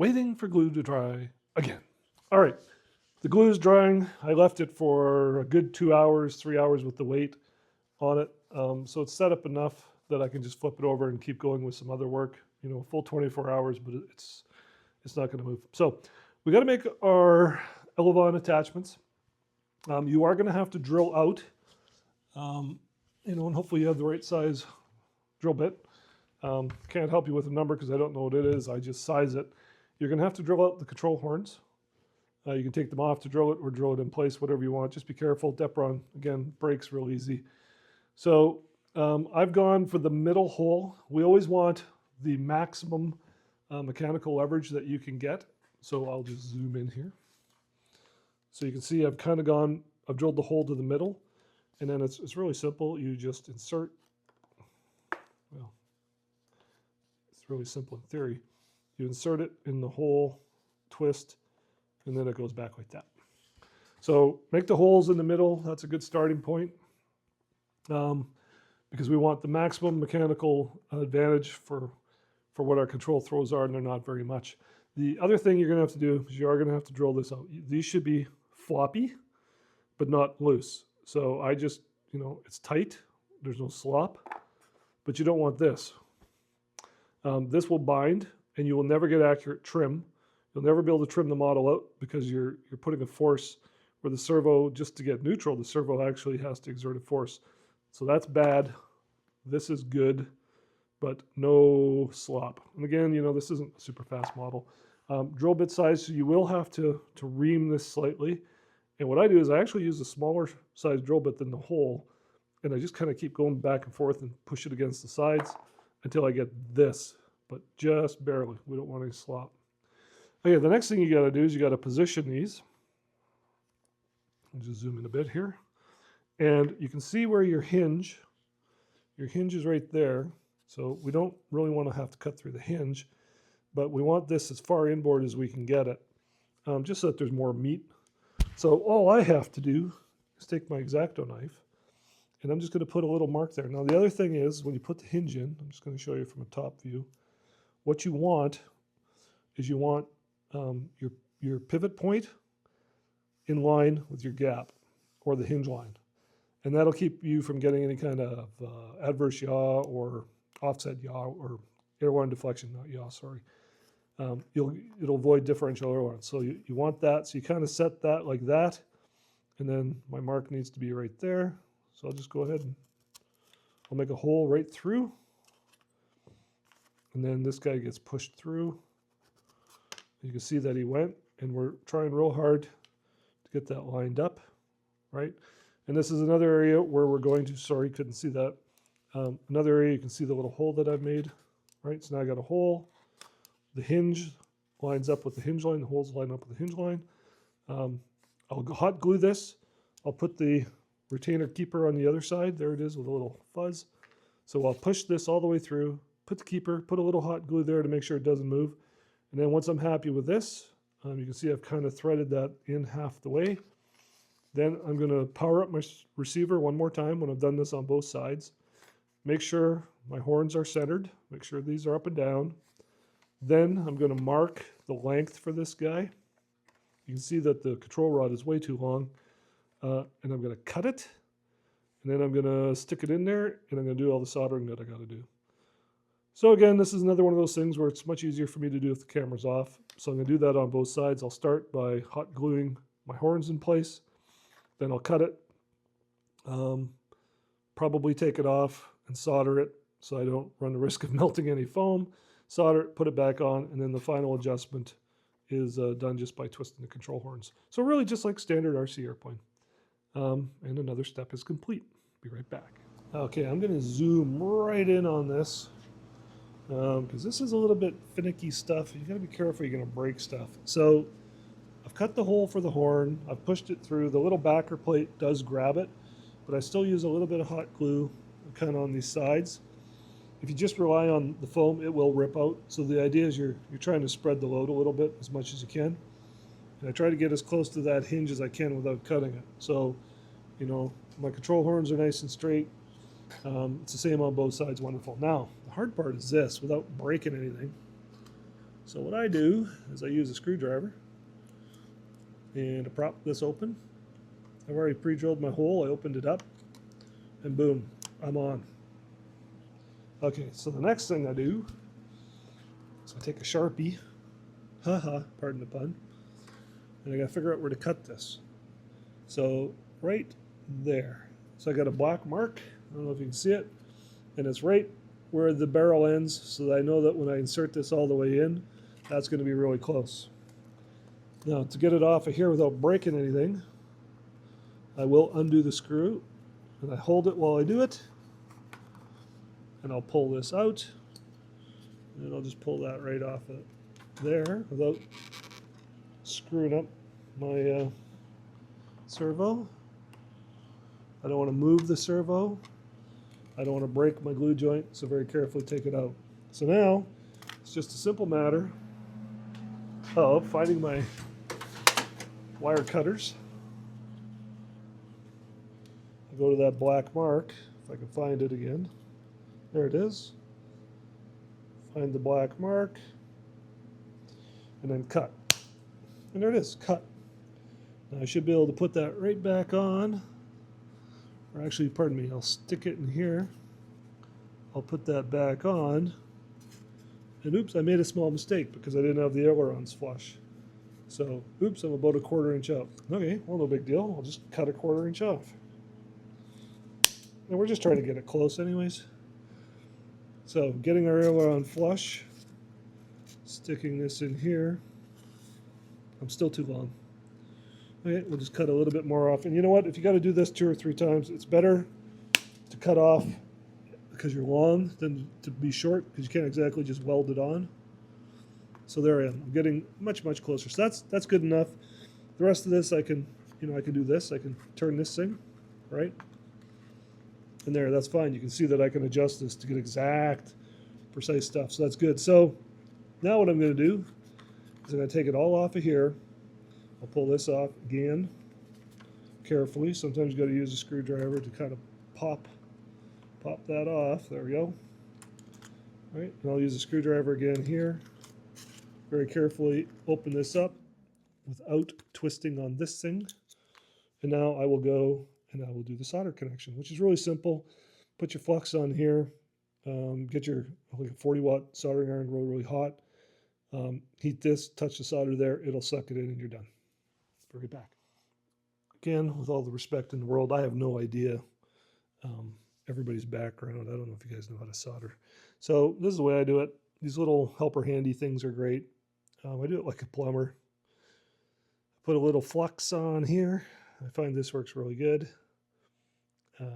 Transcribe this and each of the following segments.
Waiting for glue to dry again. All right, the glue is drying. I left it for a good 2 hours, 3 hours with the weight on it. So it's set up enough that I can just flip it over and keep going with some other work. You know, full 24 hours, but it's not going to move. So we got to make our Elevon attachments. You are going to have to drill out, you know, and hopefully you have the right size drill bit. Can't help you with a number because I don't know what it is. I just size it. You're going to have to drill out the control horns. You can take them off to drill it or drill it in place, whatever you want. Just be careful. Depron, again, breaks real easy. So I've gone for the middle hole. We always want the maximum mechanical leverage that you can get. So I'll just zoom in here. So you can see I've kind of gone, I've drilled the hole to the middle. And then it's really simple. You just insert, well, it's really simple in theory. You insert it in the hole, twist, and then it goes back like that. So make the holes in the middle. That's a good starting point because we want the maximum mechanical advantage for what our control throws are, and they're not very much. The other thing you're going to have to do is you are going to have to drill this out. These should be floppy, but not loose. So I just, you know, it's tight. There's no slop, but you don't want this. This will bind, and you will never get accurate trim. You'll never be able to trim the model out because you're putting a force where the servo, just to get neutral, the servo actually has to exert a force. So that's bad. This is good, but no slop. And again, you know, this isn't a super fast model. Drill bit size, so you will have to ream this slightly. And what I do is I actually use a smaller size drill bit than the hole, and I just kind of keep going back and forth and push it against the sides until I get this, but just barely. We don't want any slop. Okay, the next thing you got to do is you got to position these. I'll just zoom in a bit here. And you can see where your hinge is right there. So we don't really want to have to cut through the hinge, but we want this as far inboard as we can get it, just so that there's more meat. So all I have to do is take my X-Acto knife, and I'm just going to put a little mark there. Now the other thing is when you put the hinge in, I'm just going to show you from a top view, what you want is you want your pivot point in line with your gap or the hinge line. And that'll keep you from getting any kind of adverse yaw or offset yaw or airline deflection, not yaw, sorry. It'll avoid differential airlines. So you want that. So you kind of set that like that. And then my mark needs to be right there. So I'll just go ahead and I'll make a hole right through. And then this guy gets pushed through. You can see that he went, and we're trying real hard to get that lined up, right? And this is another area where we're going to, sorry, couldn't see that. Another area, you can see the little hole that I've made, right? So now I got a hole. The hinge lines up with the hinge line. The holes line up with the hinge line. I'll hot glue this. I'll put the retainer keeper on the other side. There it is with a little fuzz. So I'll push this all the way through, put the keeper, put a little hot glue there to make sure it doesn't move. And then once I'm happy with this, you can see I've kind of threaded that in half the way. Then I'm going to power up my receiver one more time when I've done this on both sides. Make sure my horns are centered. Make sure these are up and down. Then I'm going to mark the length for this guy. You can see that the control rod is way too long. And I'm going to cut it. And then I'm going to stick it in there, and I'm going to do all the soldering that I got to do. So again, this is another one of those things where it's much easier for me to do if the camera's off. So I'm going to do that on both sides. I'll start by hot gluing my horns in place. Then I'll cut it, probably take it off and solder it so I don't run the risk of melting any foam. Solder it, put it back on, and then the final adjustment is done just by twisting the control horns. So really just like standard RC airplane. And another step is complete. Be right back. Okay, I'm going to zoom right in on this. Because this is a little bit finicky stuff. You got to be careful, you're going to break stuff. So I've cut the hole for the horn. I've pushed it through. The little backer plate does grab it, but I still use a little bit of hot glue kind of on these sides. If you just rely on the foam, it will rip out. So the idea is you're trying to spread the load a little bit as much as you can. And I try to get as close to that hinge as I can without cutting it. So, you know, my control horns are nice and straight. It's the same on both sides, wonderful. Now, the hard part is this, without breaking anything. So what I do is I use a screwdriver and to prop this open. I've already pre-drilled my hole. I opened it up and boom, I'm on. Okay, so the next thing I do is I take a Sharpie, haha, pardon the pun, and I gotta figure out where to cut this. So right there. So I got a black mark, I don't know if you can see it, and it's right where the barrel ends, so that I know that when I insert this all the way in, that's gonna be really close. Now to get it off of here without breaking anything, I will undo the screw, and I hold it while I do it, and I'll pull this out, and I'll just pull that right off of there without screwing up my servo. I don't want to move the servo. I don't want to break my glue joint, so very carefully take it out. So now, it's just a simple matter of finding my wire cutters. I go to that black mark, if I can find it again. There it is. Find the black mark, and then cut. And there it is, cut. Now I should be able to put that right back on. Or actually, pardon me, I'll stick it in here. I'll put that back on. And oops, I made a small mistake because I didn't have the ailerons flush. So, oops, I'm about a 1/4 inch out. Okay, well, no big deal. I'll just cut a 1/4 inch off. And we're just trying to get it close anyways. So, getting our aileron flush, sticking this in here. I'm still too long. Okay, we'll just cut a little bit more off. And you know what? If you got to do this 2 or 3 times, it's better to cut off because you're long than to be short because you can't exactly just weld it on. So there I am. I'm getting much, much closer. So that's good enough. The rest of this I can, I can do this. I can turn this thing, right? And there, that's fine. You can see that I can adjust this to get exact, precise stuff. So that's good. So now what I'm going to do is I'm going to take it all off of here. I'll pull this off again carefully. Sometimes you got to use a screwdriver to kind of pop that off. There we go. All right, and I'll use a screwdriver again here. Very carefully open this up without twisting on this thing. And now I will go and I will do the solder connection, which is really simple. Put your flux on here. Get your like a 40-watt soldering iron really hot. Heat this, touch the solder there. It'll suck it in and you're done. Bring it back. Again, with all the respect in the world, I have no idea everybody's background. I don't know if you guys know how to solder. So this is the way I do it. These little helper handy things are great. I do it like a plumber. Put a little flux on here. I find this works really good.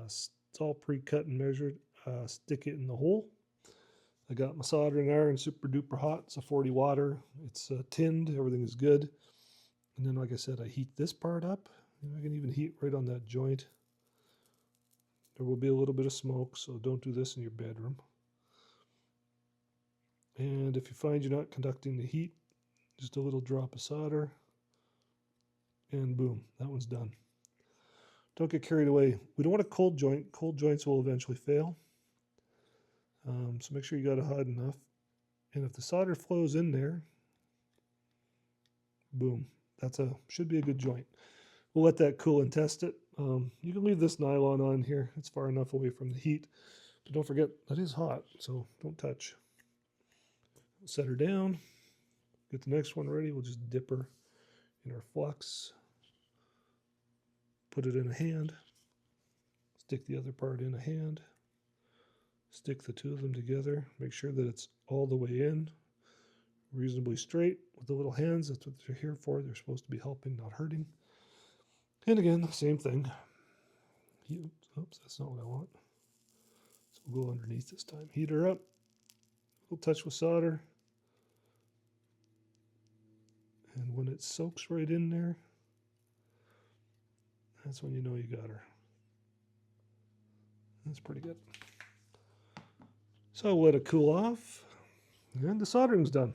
It's all pre-cut and measured. Stick it in the hole. I got my soldering iron super duper hot. It's a 40 water. It's tinned. Everything is good. And then, like I said, I heat this part up. I can even heat right on that joint. There will be a little bit of smoke, so don't do this in your bedroom. And if you find you're not conducting the heat, just a little drop of solder. And boom, that one's done. Don't get carried away. We don't want a cold joint. Cold joints will eventually fail. So make sure you got it hot enough. And if the solder flows in there, boom, should be a good joint. We'll let that cool and test it. You can leave this nylon on here. It's far enough away from the heat. But don't forget, that is hot, so don't touch. Set her down. Get the next one ready. We'll just dip her in our flux. Put it in a hand. Stick the other part in a hand. Stick the two of them together. Make sure that it's all the way in. Reasonably straight with the little hands. That's what they're here for. They're supposed to be helping, not hurting. And again, same thing. Oops, that's not what I want. So we'll go underneath this time. Heat her up. We'll touch with solder. And when it soaks right in there, that's when you know you got her. That's pretty good. So we'll let it cool off. And the soldering's done.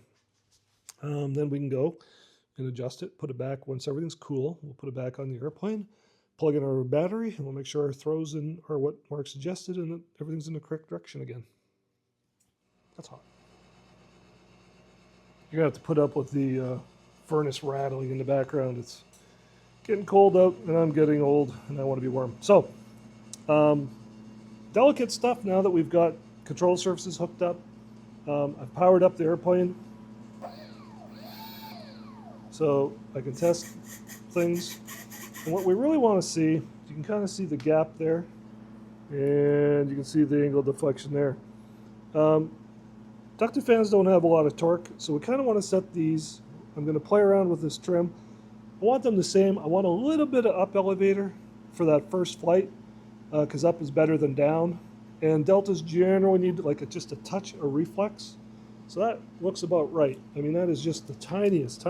Then we can go and adjust it, put it back. Once everything's cool, we'll put it back on the airplane, plug in our battery, and we'll make sure our throws are what Mark suggested and that everything's in the correct direction again. That's hot. You're going to have to put up with the furnace rattling in the background. It's getting cold out, and I'm getting old, and I want to be warm. So, delicate stuff now that we've got control surfaces hooked up. I've powered up the airplane, so I can test things. And what we really want to see, you can kind of see the gap there, and you can see the angle of deflection there. Ducted fans don't have a lot of torque, so we kind of want to set these. I'm going to play around with this trim. I want them the same. I want a little bit of up elevator for that first flight, because up is better than down. And deltas generally need like just a touch of reflex. So that looks about right. I mean, that is just the tiniest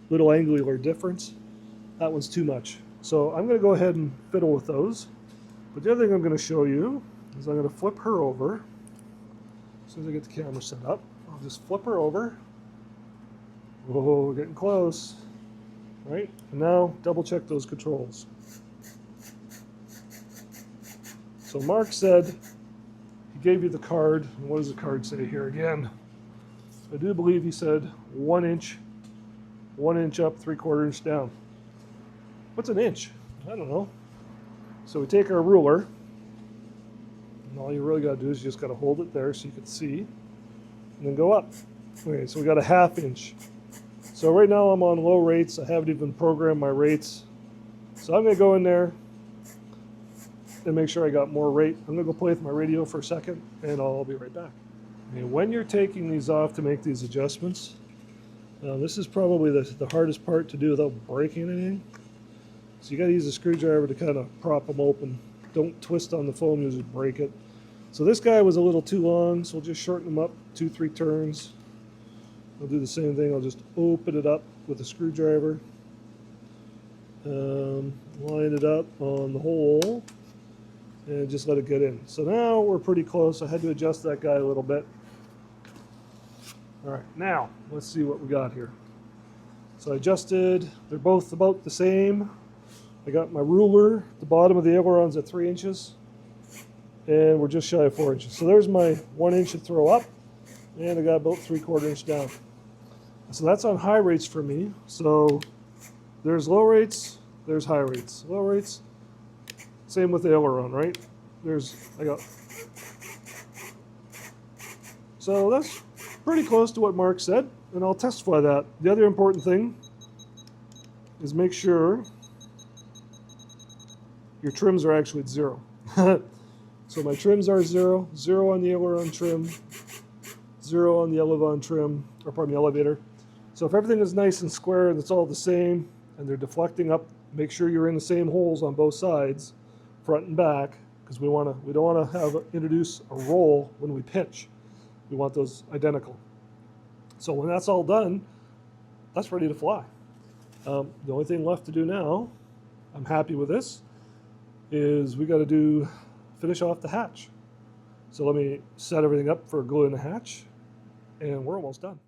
little angular difference. That one's too much. So I'm going to go ahead and fiddle with those. But the other thing I'm going to show you is I'm going to flip her over. As soon as I get the camera set up, I'll just flip her over. Whoa, we're getting close. Right? And now double check those controls. So Mark said he gave you the card. And what does the card say here again? I do believe he said 1 inch, 1 inch up, 3/4 inch down. What's an inch? I don't know. So we take our ruler, and all you really got to do is you just got to hold it there so you can see, and then go up. Okay, so we got a 1/2 inch. So right now I'm on low rates. I haven't even programmed my rates. So I'm going to go in there and make sure I got more rate. I'm going to go play with my radio for a second, and I'll be right back. And when you're taking these off to make these adjustments, this is probably the hardest part to do without breaking anything. So you got to use a screwdriver to kind of prop them open. Don't twist on the foam, you just break it. So this guy was a little too long, so we'll just shorten them up 2-3 turns. I'll do the same thing. I'll just open it up with a screwdriver. Line it up on the hole and just let it get in. So now we're pretty close. I had to adjust that guy a little bit. All right, now let's see what we got here. So I adjusted, they're both about the same. I got my ruler, the bottom of the aileron's at 3 inches, and we're just shy of 4 inches. So there's my 1 inch to throw up, and I got about 3/4 inch down. So that's on high rates for me. So there's low rates, there's high rates. Low rates, same with the aileron, right? I got. So that's pretty close to what Mark said, and I'll testify that. The other important thing is make sure your trims are actually at 0. So my trims are 0, 0 on the aileron trim, 0 on the elevator. So if everything is nice and square and it's all the same, and they're deflecting up, make sure you're in the same holes on both sides, front and back, because we don't want to introduce a roll when we pitch. We want those identical. So when that's all done, that's ready to fly. The only thing left to do now, I'm happy with this, is we got to finish off the hatch. So let me set everything up for gluing the hatch, and we're almost done.